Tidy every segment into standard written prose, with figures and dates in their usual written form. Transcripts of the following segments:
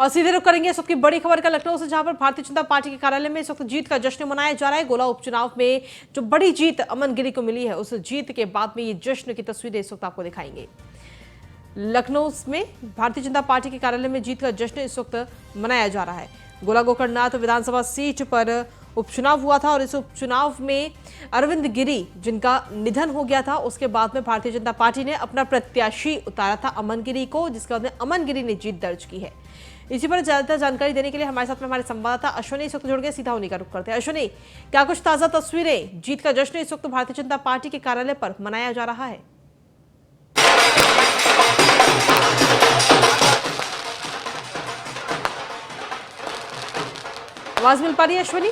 और सीधे रुख करेंगे इस वक्त की बड़ी खबर का लखनऊ से, जहां पर भारतीय जनता पार्टी के कार्यालय में इस वक्त जीत का जश्न मनाया जा रहा है। गोला उपचुनाव में जो बड़ी जीत अमन गिरी को मिली है, उस जीत के बाद में ये जश्न की तस्वीरें इस वक्त आपको दिखाएंगे। लखनऊ में भारतीय जनता पार्टी के कार्यालय में जीत का जश्न इस वक्त मनाया जा रहा है। गोला गोकर्णनाथ विधानसभा सीट पर उपचुनाव हुआ था और इस उपचुनाव में अरविंद गिरी, जिनका निधन हो गया था, उसके बाद में भारतीय जनता पार्टी ने अपना प्रत्याशी उतारा था अमन गिरी को, जिसके बाद में अमन गिरी ने जीत दर्ज की है। इसी पर ज्यादा जानकारी देने के लिए हमारे साथ में हमारे संवाददाता अश्विनी इस वक्त जुड़ गए। सीधा उन्हीं का रुख करते हैं। अश्विनी, क्या कुछ ताजा तस्वीरें, जीत का जश्न इस वक्त भारतीय जनता पार्टी के कार्यालय पर मनाया जा रहा है? आवाज मिल पा रही है अश्विनी?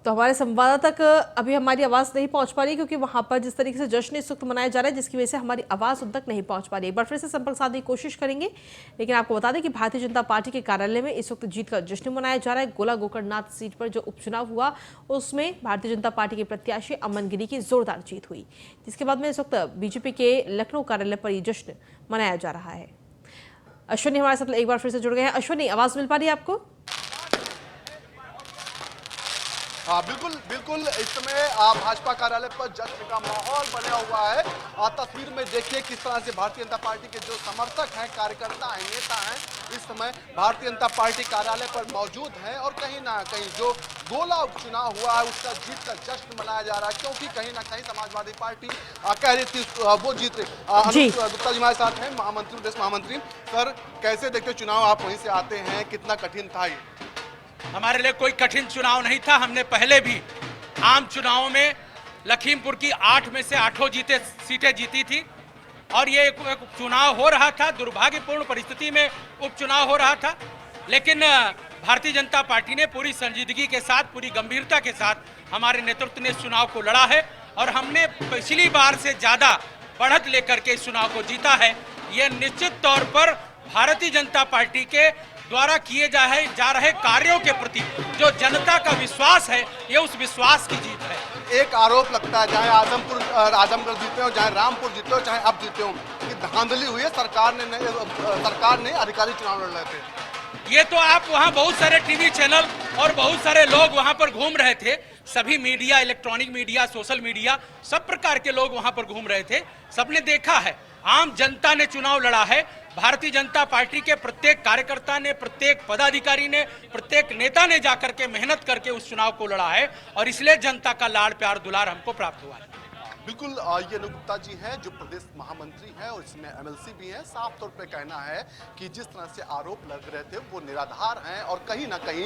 तो हमारे संवाददाता तक अभी हमारी आवाज नहीं पहुंच पा रही, क्योंकि वहां पर जिस तरीके से जश्न इस वक्त मनाया जा रहा है, जिसकी वजह से हमारी आवाज उन तक नहीं पहुंच पा रही। एक बार फिर से संपर्क साधने की कोशिश करेंगे, लेकिन आपको बता दें कि भारतीय जनता पार्टी के कार्यालय में इस वक्त जीत का जश्न मनाया जा रहा है। गोला गोकर्णनाथ सीट पर जो उपचुनाव हुआ, उसमें भारतीय जनता पार्टी के प्रत्याशी अमन गिरी की जोरदार जीत हुई, जिसके बाद में इस वक्त बीजेपी के लखनऊ कार्यालय पर यह जश्न मनाया जा रहा है। अश्विनी हमारे साथ एक बार फिर से जुड़ गए हैं। अश्विनी, आवाज मिल पा रही है आपको? हाँ, बिल्कुल इस समय भाजपा कार्यालय पर जश्न का माहौल बना हुआ है। तस्वीर में देखिए किस तरह से भारतीय जनता पार्टी के जो समर्थक हैं, कार्यकर्ता हैं, नेता हैं, इस समय भारतीय जनता पार्टी कार्यालय पर मौजूद हैं और कहीं ना कहीं जो गोला उपचुनाव हुआ है उसका जीत का जश्न मनाया जा रहा है, क्योंकि कहीं ना कहीं समाजवादी पार्टी कह रही थी वो जीत रही। अनुप गुप्ता जी हमारे साथ हैं, महामंत्री, प्रदेश महामंत्री। सर, कैसे देखते चुनाव, आप वहीं से आते हैं, कितना कठिन था ये? हमारे लिए कोई कठिन चुनाव नहीं था। हमने पहले भी आम चुनावों में लखीमपुर की 8 में से 8 सीटें जीती थी और ये एक चुनाव हो रहा था, दुर्भाग्यपूर्ण परिस्थिति में उपचुनाव हो रहा था, लेकिन भारतीय जनता पार्टी ने पूरी संजीदगी के साथ, पूरी गंभीरता के साथ हमारे नेतृत्व ने इस चुनाव को लड़ा है और हमने पिछली बार से ज़्यादा बढ़त लेकर के इस चुनाव को जीता है। ये निश्चित तौर पर भारतीय जनता पार्टी के द्वारा किए जा रहे कार्यों के प्रति जो जनता का विश्वास है, ये उस विश्वास की जीत है। एक आरोप लगता है, चाहे आजमगढ़ जीते हो, चाहे रामपुर जीते हो, चाहे अब जीते हो, कि धांधली हुई है, सरकार ने अधिकारी चुनाव लड़ रहे थे। ये तो आप वहाँ बहुत सारे टीवी चैनल और बहुत सारे लोग वहाँ पर घूम रहे थे, सभी media, electronic media, social media, सब प्रकार के लोग वहाँ पर घूम रहे थे। सबने देखा है, आम जनता ने चुनाव लड़ा है। भारतीय जनता पार्टी के प्रत्येक कार्यकर्ता ने, प्रत्येक पदाधिकारी ने, प्रत्येक नेता ने जाकर के मेहनत करके उस चुनाव को लड़ा है और इसलिए जनता का लाड़ प्यार दुलार हमको प्राप्त हुआ है। बिल्कुल, ये अनुप गुप्ता जी हैं जो प्रदेश महामंत्री हैं और इसमें एमएलसी भी हैं। साफ तौर पे कहना है कि जिस तरह से आरोप लग रहे थे वो निराधार हैं और कहीं ना कहीं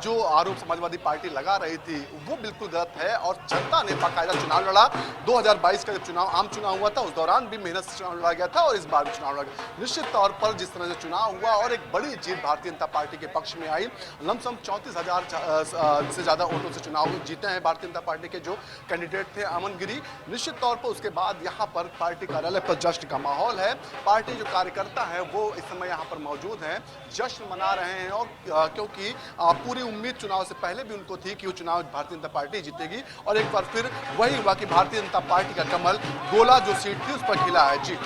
जो आरोप समाजवादी पार्टी लगा रही थी वो बिल्कुल गलत है और जनता ने बाकायदा चुनाव लड़ा। 2022 का जब आम चुनाव हुआ था, उस दौरान भी मेहनत से चुनाव लड़ा गया था और इस बार भी चुनाव लड़ा गया। निश्चित तौर पर जिस तरह से चुनाव हुआ और एक बड़ी जीत भारतीय जनता पार्टी के पक्ष में आई, लमसम 34,000 से ज्यादा वोटों से चुनाव जीते हैं भारतीय जनता पार्टी के जो कैंडिडेट थे अमन गिरी। निश्चित तौर पर उसके बाद यहाँ पर पार्टी कार्यालय पर जश्न का माहौल है। पार्टी जो कार्यकर्ता है वो इस समय यहाँ पर मौजूद हैं, जश्न मना रहे हैं और क्योंकि पूरी उम्मीद चुनाव से पहले भी उनको थी कि वो चुनाव भारतीय जनता पार्टी जीतेगी और एक बार फिर वही हुआ कि भारतीय जनता पार्टी का कमल गोला जो सीट थी उस पर खिला है। जी,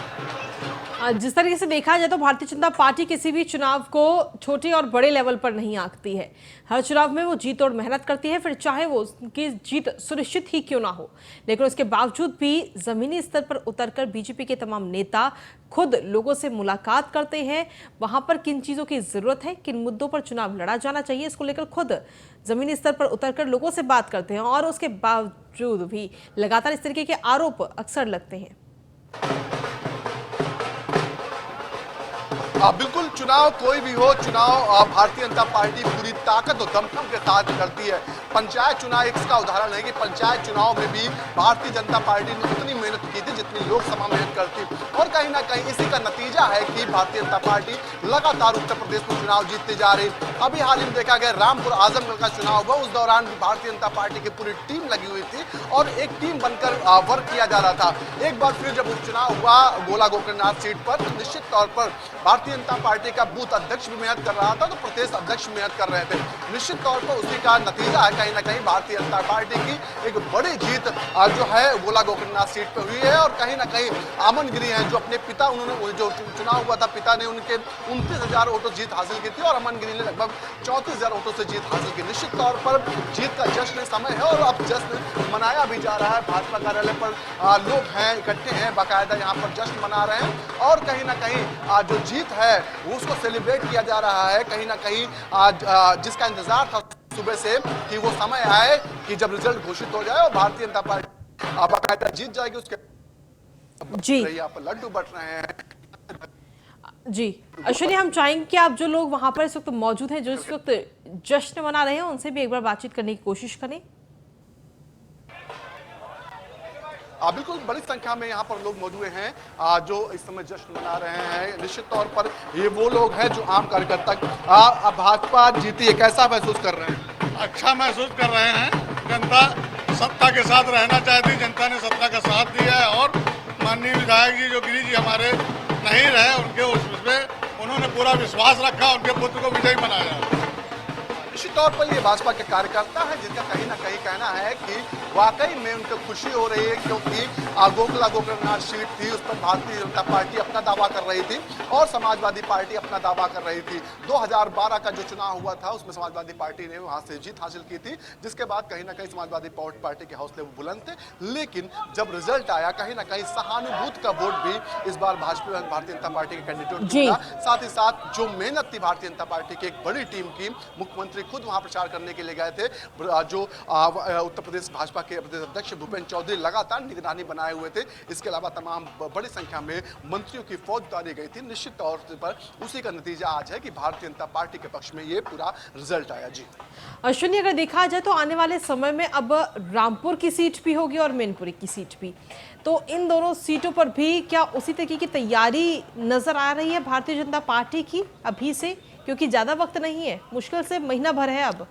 जिस तरीके से देखा जाए तो भारतीय जनता पार्टी किसी भी चुनाव को छोटे और बड़े लेवल पर नहीं आंकती है। हर चुनाव में वो जीत और मेहनत करती है, फिर चाहे वो उसकी जीत सुनिश्चित ही क्यों ना हो। लेकिन उसके बावजूद भी जमीनी स्तर पर उतरकर बीजेपी के तमाम नेता खुद लोगों से मुलाकात करते हैं, वहां पर किन चीजों की जरूरत है, किन मुद्दों पर चुनाव लड़ा जाना चाहिए, इसको लेकर खुद जमीनी स्तर पर उतरकर लोगों से बात करते हैं और उसके बावजूद भी लगातार इस तरीके के आरोप अक्सर लगते हैं। बिल्कुल, चुनाव कोई भी हो, चुनाव भारतीय जनता पार्टी पूरी ताकत और दमखम के साथ करती है। पंचायत चुनाव इसका उदाहरण है कि पंचायत चुनाव में भी भारतीय जनता पार्टी ने उतनी मेहनत मेहनत की थी जितनी लोकसभा मेहनत करती। और कहीं ना कहीं इसी का नतीजा है कि भारतीय जनता पार्टी लगातार उत्तर प्रदेश में चुनाव जीतती जा रही। अभी हाल ही में देखा गया रामपुर आजमगढ़ का चुनाव हुआ, उस दौरान भी भारतीय जनता पार्टी की पूरी टीम लगी हुई थी और एक टीम बनकर वर्क किया जा रहा था। एक बार फिर जब उपचुनाव हुआ गोला गोकर्णनाथ सीट पर, तो निश्चित तौर पर भारतीय जनता पार्टी का बूथ अध्यक्ष भी मेहनत कर रहा था, तो प्रदेश अध्यक्ष भी मेहनत कर रहे थे। निश्चित तौर पर उसी का नतीजा है कहीं ना कहीं भारतीय जनता पार्टी की एक बड़ी जीत जो है गोला गोकर्णनाथ सीट पर हुई है। और कहीं ना कहीं अमन गिरी हैं जो अपने पिता, उन्होंने जो चुनाव हुआ था पिता ने उनके 29,000 वोटों जीत हासिल की थी और अमन गिरी ने लगभग 34,000 वोटों से जीत हासिल की। निश्चित तौर पर जीत का जश्न समय है और अब जश्न मनाया भी जा रहा है। भाजपा कार्यालय पर लोग हैं, इकट्ठे हैं, बाकायदा यहाँ पर जश्न मना रहे हैं और कहीं ना कहीं जो जीत है उसको सेलिब्रेट किया जा रहा है। कहीं ना कहीं जिसका इंतजार था सुबह से कि वो समय आए कि जब रिजल्ट घोषित हो जाए और भारतीय जनता पार्टी बाकायदा जीत जाएगी। उसके जी यहाँ पर लड्डू बट रहे हैं। जी अश्विनी, हम चाहेंगे कि आप जो लोग वहां पर इस वक्त मौजूद हैं, जो इस वक्त जश्न मना रहे हैं, उनसे भी एक बार बातचीत करने की कोशिश करें। बिल्कुल बड़ी संख्या में यहाँ पर लोग मौजूद हैं जो इस समय जश्न मना रहे हैं। निश्चित तौर पर ये वो लोग हैं जो आम कार्यकर्ता भाजपा जीती है, कैसा महसूस कर रहे हैं? अच्छा महसूस कर रहे हैं। जनता सत्ता के साथ रहना चाहती, जनता ने सत्ता का साथ दिया है और माननीय विधायक जी जो गिरी जी हमारे नहीं रहे, उनके उसमें उन्होंने पूरा विश्वास रखा, उनके पुत्र को विजयी बनाया। निश्चित तौर पर ये भाजपा के कार्यकर्ता हैं जिनका कहीं ना कहीं कहना है कि वाकई में उनको खुशी हो रही है क्योंकि गोला गोकर्णनाथ सीट थी, उस पर भारतीय जनता पार्टी अपना दावा कर रही थी और समाजवादी पार्टी अपना दावा कर रही थी। 2012 का जो चुनाव हुआ था उसमें समाजवादी पार्टी ने वहां से जीत हासिल की थी, जिसके बाद कहीं ना कहीं समाजवादी पार्टी के हौसले बुलंद थे। लेकिन जब रिजल्ट आया कहीं ना कहीं सहानुभूति का वोट भी इस बार भाजपा भारतीय जनता पार्टी के कैंडिडेट मिला। साथ ही साथ जो मेहनत थी भारतीय जनता पार्टी की एक बड़ी टीम की, मुख्यमंत्री खुद वहां प्रचार करने के लिए गए थे। जो उत्तर प्रदेश भाजपा के प्रदेश अध्यक्ष भूपेंद्र चौधरी लगातार निगरानी बनाए हुए थे। इसके अलावा तमाम बड़ी संख्या में मंत्रियों की फौज उतारी गई थी। निश्चित तौर पर उसी का नतीजा आज है कि भारतीय जनता पार्टी के पक्ष में ये पूरा रिजल्ट आया। जी अश्विनी, अगर देखा जाए तो आने वाले समय में अब रामपुर की सीट भी होगी और मैनपुरी की सीट भी, तो इन दोनों सीटों पर भी क्या उसी तरीके की तैयारी नजर आ रही है भारतीय जनता पार्टी की अभी से, क्योंकि ज्यादा वक्त नहीं है, मुश्किल से महीना भर है अब?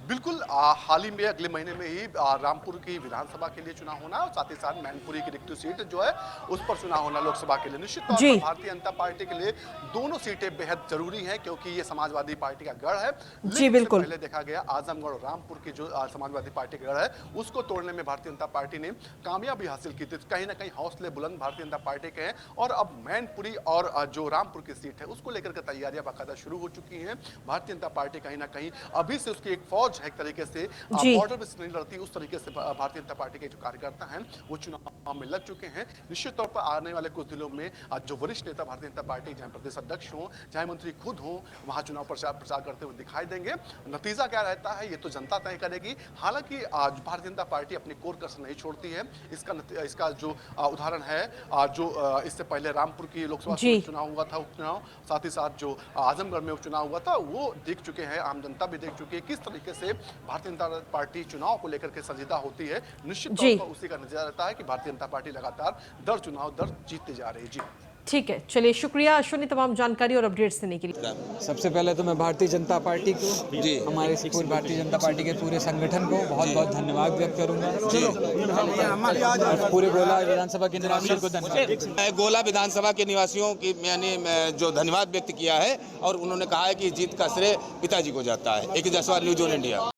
बिल्कुल हाल ही में अगले महीने में ही रामपुर की विधानसभा के लिए चुनाव होना है और साथ ही साथ मैनपुरी की रिक्त सीट जो है उस पर चुनाव होना लोकसभा के लिए। निश्चित तौर पर भारतीय जनता पार्टी के लिए दोनों सीटें बेहद जरूरी हैं क्योंकि ये समाजवादी पार्टी का गढ़ है। जी बिल्कुल। पहले देखा गया आजमगढ़ और रामपुर की जो समाजवादी पार्टी का गढ़ है उसको तोड़ने में भारतीय जनता पार्टी ने कामयाबी हासिल की थी। कहीं ना कहीं हौसले बुलंद भारतीय जनता पार्टी के हैं और अब मैनपुरी और जो रामपुर की सीट है उसको लेकर के तैयारियां बाकायदा शुरू हो चुकी हैं। भारतीय जनता पार्टी कहीं ना कहीं अभी से उसकी एक फौज एक तरीके से बॉर्डर पे नहीं लड़ती, उस तरीके से भारतीय जनता पार्टी के जो कार्यकर्ता हैं वो चुनाव में लग चुके हैं। निश्चित तौर पर आने वाले कुछ दिनों में जो वरिष्ठ नेता भारतीय जनता पार्टी चाहे प्रदेश अध्यक्ष हों चाहे मंत्री खुद हों वहां चुनाव प्रचार करते हुए दिखाई देंगे। नतीजा क्या रहता है ये तो जनता तय करेगी। हालांकि आज भारतीय जनता पार्टी अपनी कोर कसर नहीं छोड़ती है। इसका जो उदाहरण है जो इससे पहले रामपुर की लोकसभा चुनाव हुआ था उपचुनाव, साथ ही साथ जो आजमगढ़ में उपचुनाव हुआ था वो देख चुके हैं, आम जनता भी देख चुकी है किस तरीके से भारतीय जनता पार्टी चुनाव को लेकर के संजीदा होती है। निश्चित तौर पर उसी का नतीजा रहता है कि भारतीय जनता पार्टी लगातार दर चुनाव दर जीतती जा रही है। जी ठीक है, चलिए शुक्रिया अश्विनी तमाम जानकारी और अपडेट्स देने के लिए। सबसे पहले तो मैं भारतीय जनता पार्टी को, हमारे पूरी भारतीय जनता पार्टी के पूरे संगठन को बहुत बहुत धन्यवाद व्यक्त करूंगा और पूरे गोला विधानसभा के निवासियों को धन्यवाद। गोला विधानसभा के निवासियों की मैंने जो धन्यवाद व्यक्त किया है और उन्होंने कहा है कि जीत का श्रेय पिताजी को जाता है। एक जसवाल न्यूज़ ऑन इंडिया।